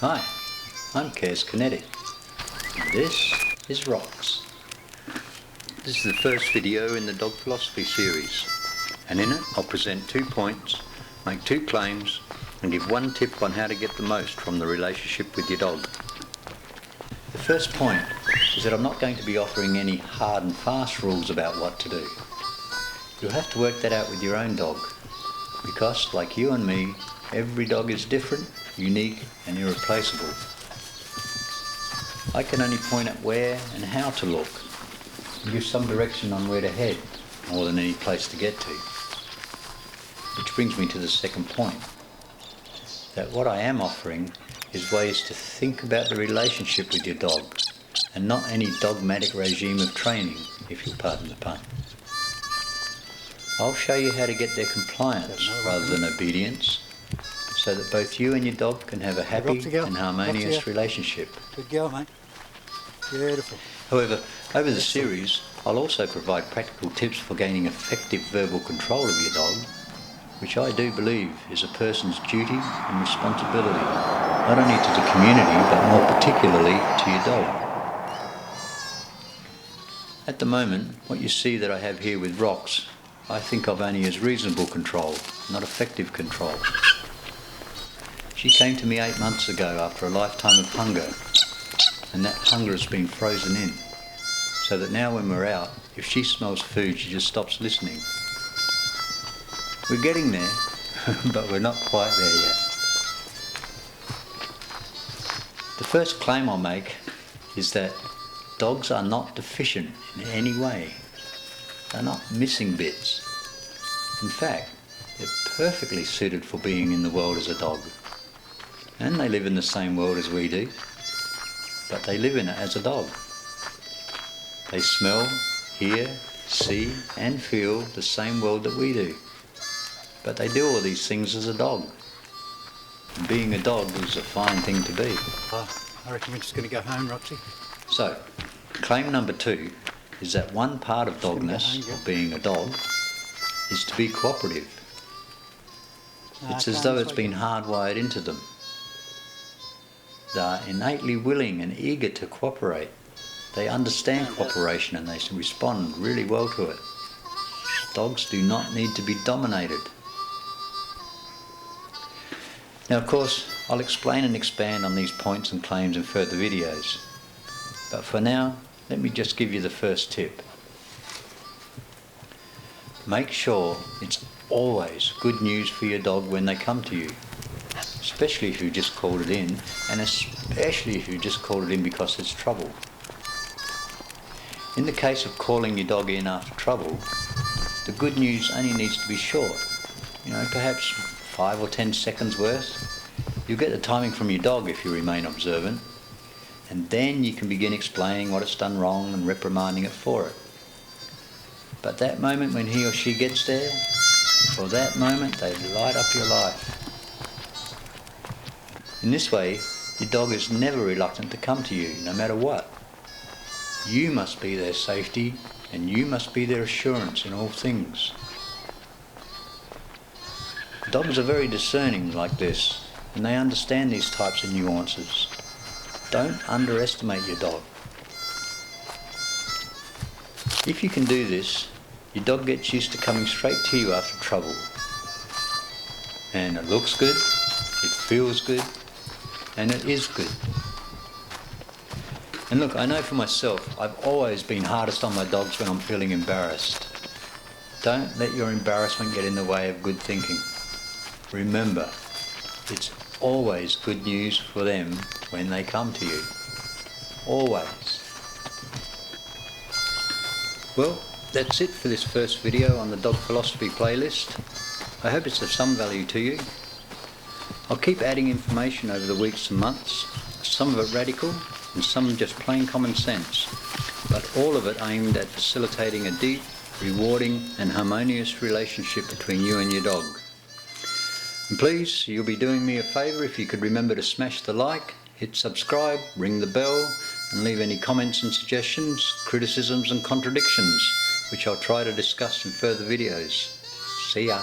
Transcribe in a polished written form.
Hi, I'm Cares Kinetic, and this is Rocks. This is the first video in the Dog Philosophy series, and in it I'll present 2 points, make 2 claims, and give 1 tip on how to get the most from the relationship with your dog. The first point is that I'm not going to be offering any hard and fast rules about what to do. You'll have to work that out with your own dog, because like you and me, every dog is different, unique and irreplaceable. I can only point at where and how to look, and give some direction on where to head, more than any place to get to. Which brings me to the second point, that what I am offering is ways to think about the relationship with your dog, and not any dogmatic regime of training, if you'll pardon the pun. I'll show you how to get their compliance rather than obedience, so that both you and your dog can have a happy and harmonious relationship. Good girl, mate. Beautiful. However, over the series, I'll also provide practical tips for gaining effective verbal control of your dog, which I do believe is a person's duty and responsibility, not only to the community, but more particularly to your dog. At the moment, what you see that I have here with Rocks, I think of only as reasonable control, not effective control. She came to me 8 months ago after a lifetime of hunger, and that hunger has been frozen in, so that now when we're out, if she smells food, she just stops listening. We're getting there, but we're not quite there yet. The first claim I'll make is that dogs are not deficient in any way. They're not missing bits. In fact, they're perfectly suited for being in the world as a dog. And they live in the same world as we do, but they live in it as a dog. They smell, hear, see and feel the same world that we do, but they do all these things as a dog. And being a dog is a fine thing to be. I reckon we're just going to go home, Roxy. So, claim number 2 is that one part of dogness, of being a dog, is to be cooperative. It's as though it's been hardwired into them. They are innately willing and eager to cooperate. They understand cooperation and they respond really well to it. Dogs do not need to be dominated. Now of course, I'll explain and expand on these points and claims in further videos. But for now, let me just give you the first tip. Make sure it's always good news for your dog when they come to you, especially if you just called it in, and especially if you just called it in because it's trouble. In the case of calling your dog in after trouble, the good news only needs to be short, perhaps 5 or 10 seconds worth. You'll get the timing from your dog if you remain observant, and then you can begin explaining what it's done wrong and reprimanding it for it. But that moment when he or she gets there, for that moment they light up your life. In this way, your dog is never reluctant to come to you, no matter what. You must be their safety, and you must be their assurance in all things. Dogs are very discerning like this, and they understand these types of nuances. Don't underestimate your dog. If you can do this, your dog gets used to coming straight to you after trouble. And it looks good, it feels good, and it is good. And look, I know for myself, I've always been hardest on my dogs when I'm feeling embarrassed. Don't let your embarrassment get in the way of good thinking. Remember, it's always good news for them when they come to you. Always. Well, that's it for this first video on the Dog Philosophy playlist. I hope it's of some value to you. I'll keep adding information over the weeks and months, some of it radical and some just plain common sense, but all of it aimed at facilitating a deep, rewarding and harmonious relationship between you and your dog. And please, you'll be doing me a favour if you could remember to smash the like, hit subscribe, ring the bell and leave any comments and suggestions, criticisms and contradictions, which I'll try to discuss in further videos. See ya.